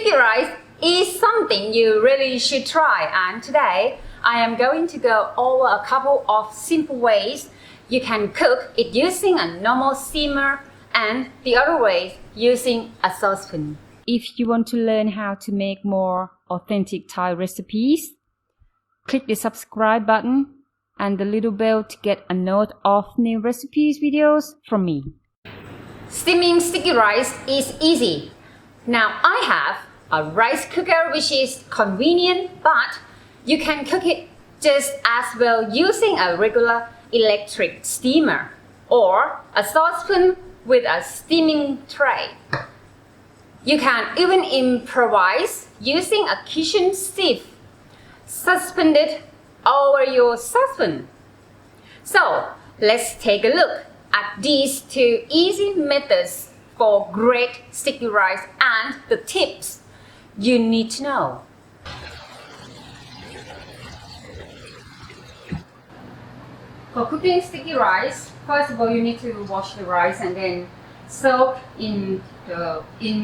Sticky rice is something you really should try, and today I am going to go over a couple of simple ways you can cook it using a normal steamer and the other ways using a saucepan. If you want to learn how to make more authentic Thai recipes, click the subscribe button and the little bell to get a note of new recipes videos from me. Steaming sticky rice is easy. Now I have a rice cooker which is convenient, but you can cook it just as well using a regular electric steamer or a saucepan with a steaming tray. You can even improvise using a kitchen sieve suspended over your saucepan. So let's take a look at these two easy methods for great sticky rice and the tips you need to know. For cooking sticky rice, first of all you need to wash the rice and then soak in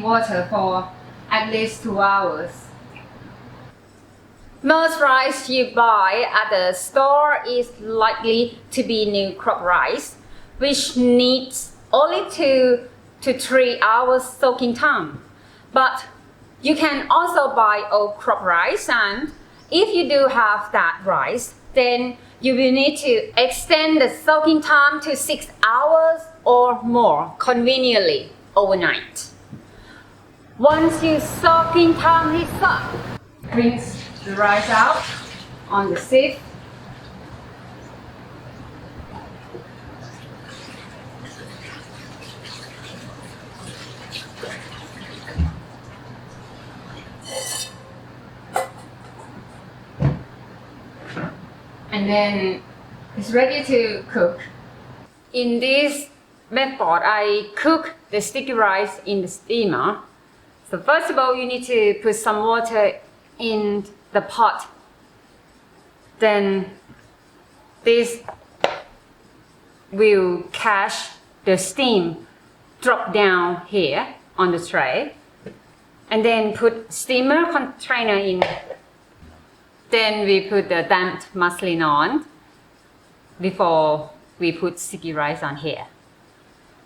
water for at least 2 hours. Most rice you buy at the store is likely to be new crop rice, which needs only 2 to 3 hours soaking time. But you can also buy old crop rice, and if you do have that rice, then you will need to extend the soaking time to 6 hours or more, conveniently overnight. Once your soaking time is up, rinse the rice out on the sieve. And then it's ready to cook. In this method, I cook the sticky rice in the steamer. So first of all, you need to put some water in the pot. Then this will catch the steam drop down here on the tray. And then put steamer container in. Then we put the damped muslin on before we put sticky rice on here.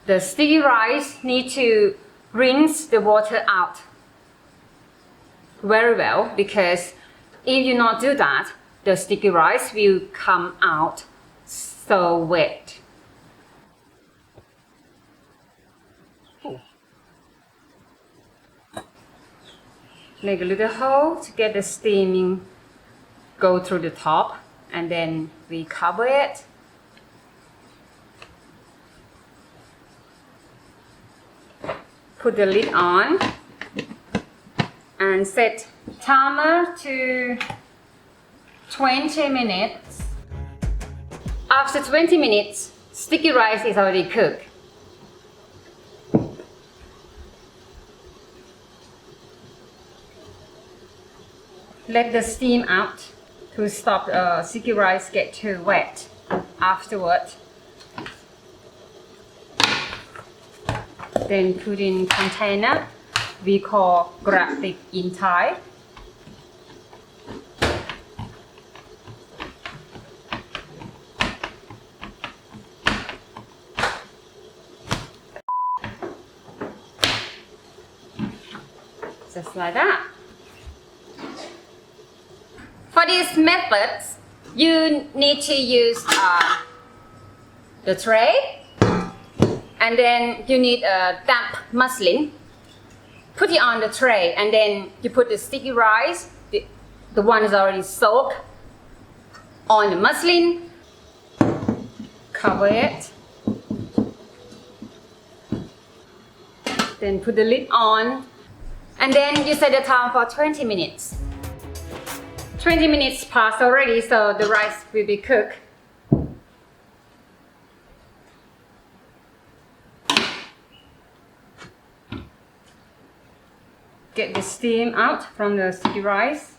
The sticky rice need to rinse the water out very well, because if you not do that, the sticky rice will come out so wet. Make a little hole to get the steaming go through the top, and then we cover it. Put the lid on and set timer to 20 minutes. After 20 minutes, sticky rice is already cooked. Let the steam out to stop the sticky rice get too wet afterward. Then put in container we call graphic in Thai. Just like that. For these methods, you need to use the tray, and then you need a damp muslin. Put it on the tray, and then you put the sticky rice, the one is already soaked, on the muslin. Cover it. Then put the lid on, and then you set the time for 20 minutes. 20 minutes passed already, so the rice will be cooked. Get the steam out from the sticky rice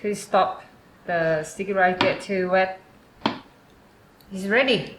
to stop the sticky rice get too wet. It's ready.